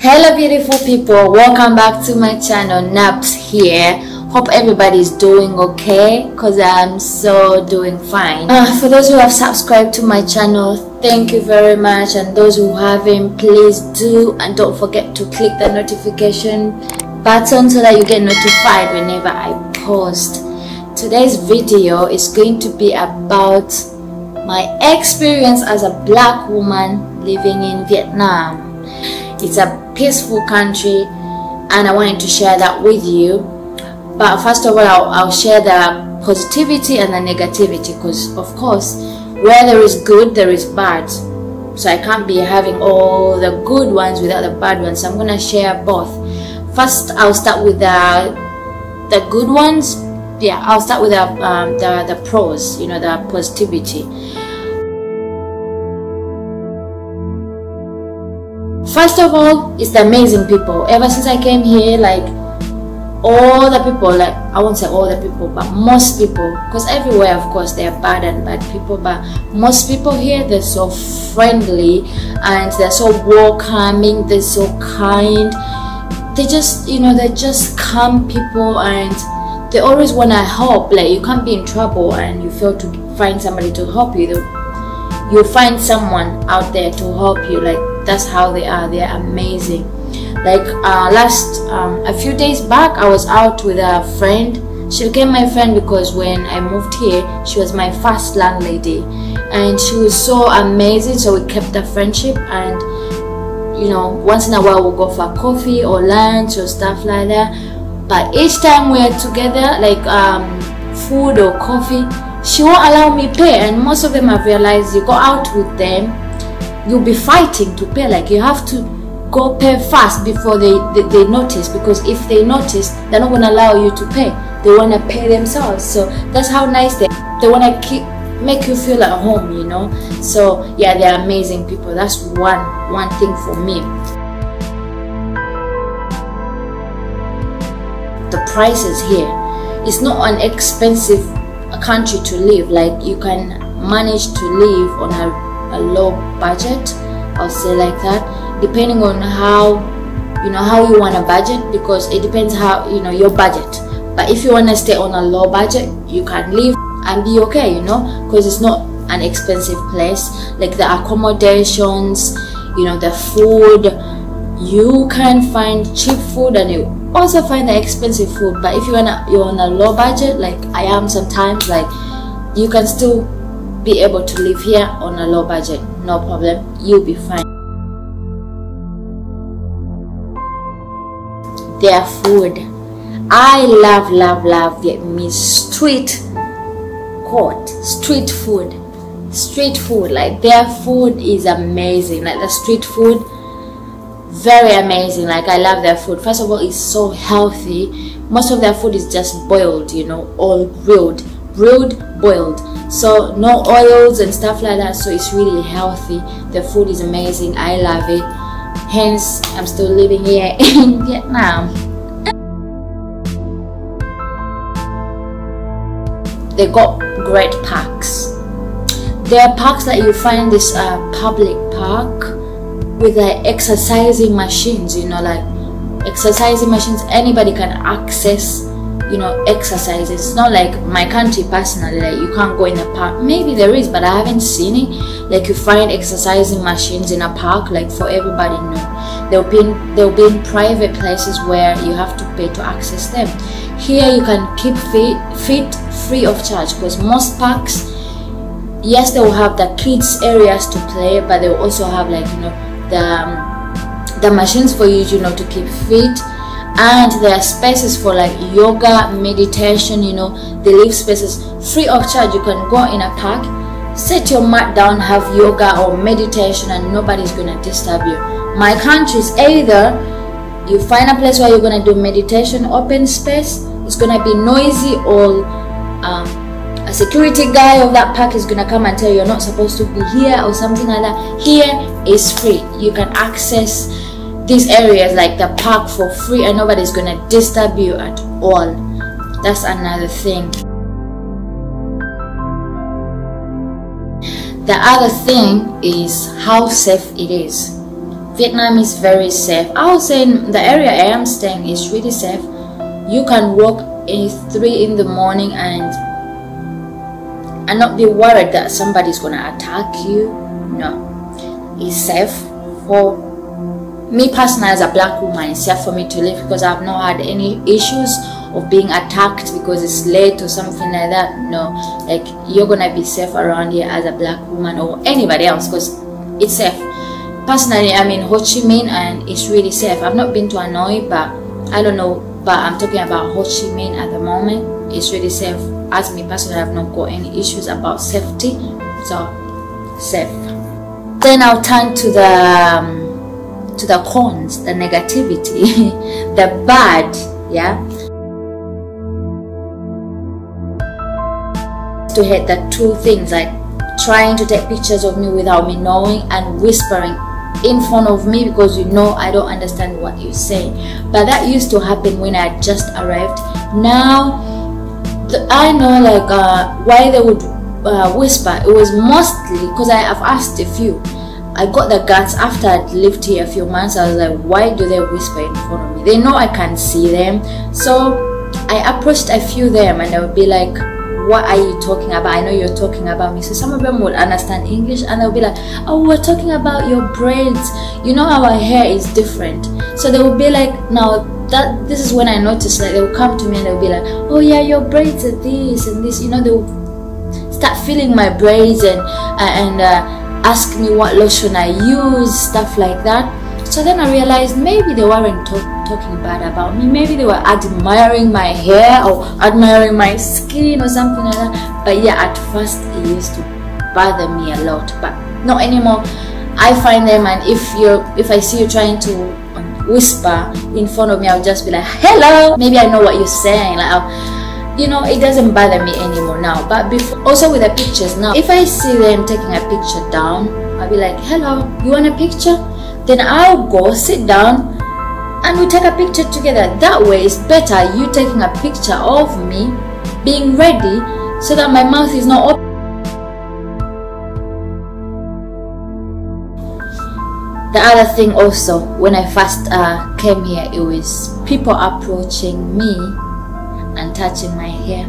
Hello beautiful people, welcome back to my channel. Naps here. Hope everybody's doing okay because I'm so doing fine. For those who have subscribed to my channel, thank you very much, and those who haven't, please do, and don't forget to click the notification button so that you get notified whenever I post. Today's video is going to be about my experience as a black woman living in Vietnam. It's a peaceful country and I wanted to share that with you. But first of all, I'll share the positivity and the negativity, because of course where there is good there is bad, so I can't be having all the good ones without the bad ones. So I'm gonna share both. First I'll start with the good ones. Yeah, I'll start with the pros, you know, the positivity. First of all, it's the amazing people. Ever since I came here, like all the people, like I won't say all the people, but most people, because everywhere of course there are bad and bad people, but most people here, they're so friendly and they're so welcoming, they're so kind. They just, you know, they're just calm people and they always want to help. Like you can't be in trouble and you fail to find somebody to help you. You'll find someone out there to help you. Like that's how they are. They're amazing. Like a few days back, I was out with a friend. She became my friend because when I moved here, she was my first landlady, and she was so amazing. So we kept the friendship, and you know, once in a while we'll go for coffee or lunch or stuff like that. But each time we're together, like food or coffee, she won't allow me pay. And most of them I've realized, you go out with them, you'll be fighting to pay. Like you have to go pay fast before they notice, because if they notice, they're not going to allow you to pay. They want to pay themselves. So that's how nice they want to make you feel at home, you know. So yeah, they're amazing people. That's one thing for me. The prices here, it's not an expensive country to live. Like you can manage to live on a low budget, I'll say like that, depending on how you want a budget, because it depends how, you know, your budget. But if you want to stay on a low budget, you can live and be okay, you know, because it's not an expensive place. Like the accommodations, you know, the food, you can find cheap food and you also find the expensive food. But if you're on a low budget, like I am sometimes, like you can still be able to live here on a low budget, no problem, you'll be fine. Their food, I love Vietnamese street food. Like their food is amazing. Like the street food, very amazing. Like I love their food. First of all, it's so healthy. Most of their food is just boiled, you know, all grilled, boiled, so no oils and stuff like that. So it's really healthy. The food is amazing. I love it. Hence I'm still living here in Vietnam. They got great parks. There are parks that you find this public park with like exercising machines, you know, like exercising machines. Anybody can access, you know, exercise. It's not like my country personally, like you can't go in a park. Maybe there is, but I haven't seen it. Like you find exercising machines in a park, like for everybody. No, they'll be in private places where you have to pay to access them. Here you can keep fit free of charge, because most parks, yes, they will have the kids areas to play, but they will also have, like, you know, the machines for you, you know, to keep fit. And there are spaces for like yoga, meditation, you know, they leave spaces free of charge. You can go in a park, set your mat down, have yoga or meditation, and nobody's gonna disturb you. My country is either you find a place where you're gonna do meditation, open space, it's gonna be noisy, or a security guy of that park is gonna come and tell you you're not supposed to be here or something like that. Here is free. You can access these areas like the park for free and nobody's gonna disturb you at all. That's another thing. The other thing is how safe it is. Vietnam is very safe. I would say the area I am staying is really safe. You can walk in 3 in the morning and not be worried that somebody's gonna attack you. No, it's safe. For me personally, as a black woman, it's safe for me to live because I've not had any issues of being attacked because it's late or something like that. No, like, you're gonna be safe around here as a black woman or anybody else because it's safe. Personally, I'm in Ho Chi Minh and it's really safe. I've not been to Hanoi, but I don't know, but I'm talking about Ho Chi Minh at the moment. It's really safe. As me personally, I've not got any issues about safety, so safe. Then I'll turn to the cons, the negativity, the bad. Yeah, to hate the 2 things, like trying to take pictures of me without me knowing and whispering in front of me because I don't understand what you're saying. But that used to happen when I just arrived. Now I know, like, why they would whisper. It was mostly because I have asked a few. I got the guts after I'd lived here a few months. I was like, why do they whisper in front of me? They know I can't see them. So I approached a few of them and they would be like, what are you talking about? I know you're talking about me. So some of them would understand English and they'll be like, oh, we're talking about your braids. Our hair is different. So they would be like, now this is when I noticed, like, they would come to me and they'll be like, oh yeah, your braids are this and this. They would start feeling my braids and ask me what lotion I use, stuff like that. So then I realized maybe they weren't talking bad about me. Maybe they were admiring my hair or admiring my skin or something like that. But yeah, at first it used to bother me a lot, but not anymore. I find them, and if I see you trying to whisper in front of me, I'll just be like, hello. Maybe I know what you're saying. Like, it doesn't bother me anymore now. But before, also with the pictures now, if I see them taking a picture down, I'll be like, hello, you want a picture? Then I'll go sit down and we take a picture together. That way it's better you taking a picture of me being ready so that my mouth is not open. The other thing also, when I first came here, it was people approaching me and touching my hair.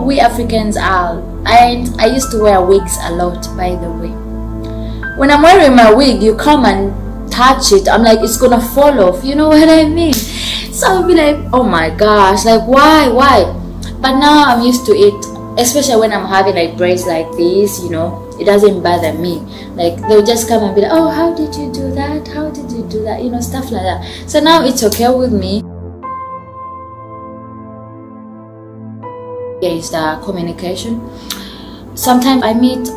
We Africans are, and I used to wear wigs a lot, by the way. When I'm wearing my wig, you come and touch it, I'm like, it's gonna fall off, you know what I mean? So I'll be like, oh my gosh, like, why? But now I'm used to it, especially when I'm having like braids like this, it doesn't bother me. Like, they'll just come and be like, oh, how did you do that? How did you do that? Stuff like that. So now it's okay with me. Is the communication. Sometimes I meet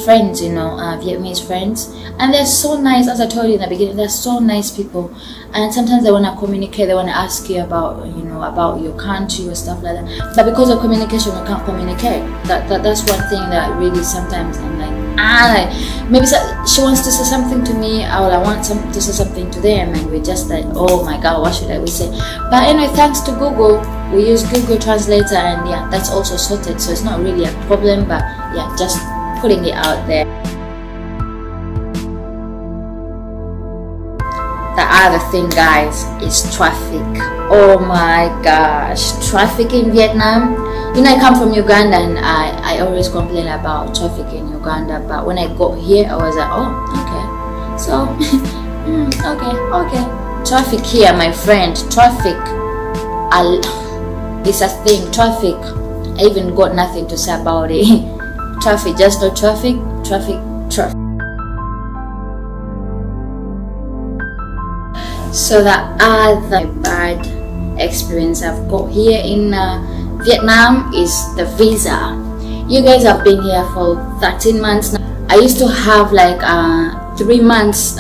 friends, Vietnamese friends, and they're so nice. As I told you in the beginning, they're so nice people, and sometimes they want to communicate, they want to ask you about about your country or stuff like that, but because of communication we can't communicate. That's one thing that really sometimes I'm like, maybe she wants to say something to me, or I want to say something to them, and we're just like, oh my god, what should I say? But anyway, thanks to Google, we use Google Translator, and yeah, that's also sorted, so it's not really a problem. But yeah, just putting it out there. The other thing, guys, is traffic. Oh my gosh, traffic in Vietnam. I come from Uganda, and I always complain about traffic in Uganda, but when I got here I was like, oh, okay, so okay, traffic here, my friend, traffic is a thing. Traffic, I even got nothing to say about it. Traffic, just no traffic. So the other bad experience I've got here in Vietnam is the visa. You guys have been here for 13 months now. I used to have like 3 months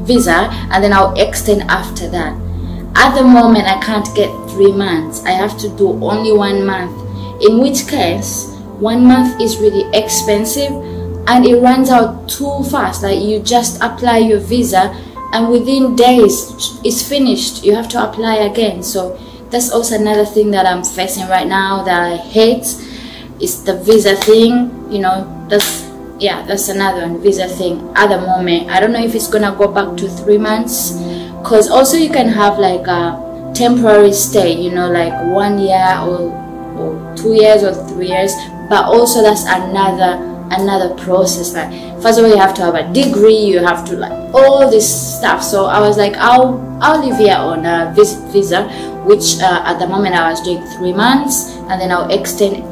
visa, and then I'll extend after that. At the moment I can't get 3 months. I have to do only 1 month, in which case 1 month is really expensive and it runs out too fast. Like, you just apply your visa and within days it's finished. You have to apply again. So that's also another thing that I'm facing right now that I hate, is the visa thing. That's yeah, that's another one, visa thing. At the moment, I don't know if it's gonna go back to 3 months, because also you can have like a temporary stay, you know, like 1 year or 2 years or 3 years, but also that's another process. Like, first of all, you have to have a degree, you have to like all this stuff. So I was like, I'll live here on a visit visa, which at the moment I was doing 3 months, and then I'll extend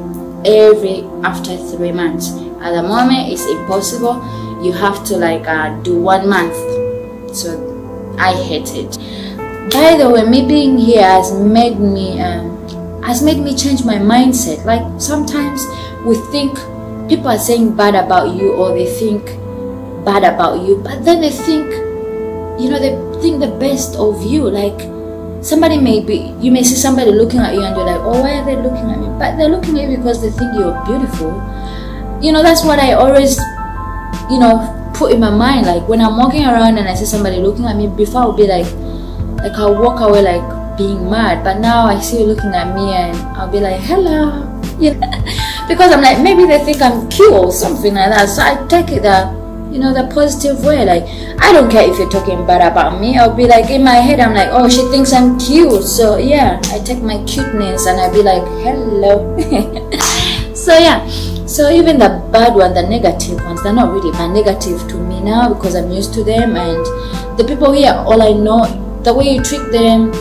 after 3 months. At the moment it's impossible. You have to like do 1 month, so I hate it. By the way, me being here has made me change my mindset. Like, sometimes we think people are saying bad about you, or they think bad about you, but then they think, you know, they think the best of you. Like, you may see somebody looking at you and you're like, oh, why are they looking at me? But they're looking at you because they think you're beautiful. You know, that's what I always, you know, put in my mind. Like, when I'm walking around and I see somebody looking at me, before I'll be like I'll walk away like being mad, but now I see you looking at me and I'll be like, hello, you know, because I'm like, maybe they think I'm cute or something like that. So I take it that, you know, the positive way. Like, I don't care if you're talking bad about me. I'll be like, in my head, I'm like, oh, she thinks I'm cute, so yeah, I take my cuteness and I'll be like, hello. So yeah, so even the bad one, the negative ones, they're not really bad negative to me now, because I'm used to them. And the people here, all I know, the way you treat them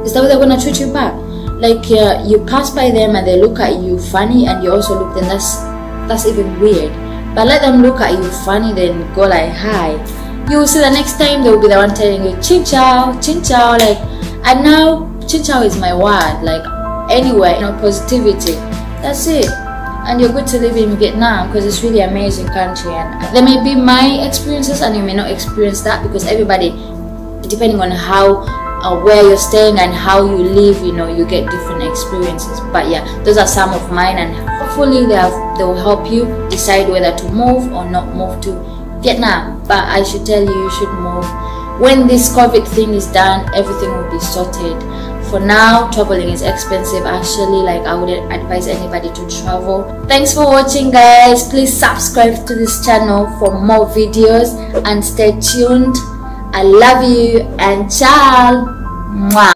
is the way they're gonna treat you back. Like, you pass by them and they look at you funny, and you also look, then that's even weird. But let them look at you funny, then go like hi. You will see the next time they will be the one telling you chin chow, like. And now chin chow is my word. Like, anywhere, you know, positivity. That's it. And you're good to live in Vietnam, because it's really amazing country. And there may be my experiences and you may not experience that, because everybody, depending on how where you're staying and how you live, you know, you get different experiences. But yeah, those are some of mine, and hopefully they will help you decide whether to move or not move to Vietnam. But I should tell you, you should move. When this COVID thing is done, everything will be sorted. For now, traveling is expensive actually. Like, I wouldn't advise anybody to travel. Thanks for watching, guys. Please subscribe to this channel for more videos and stay tuned. I love you, and ciao. Mwah.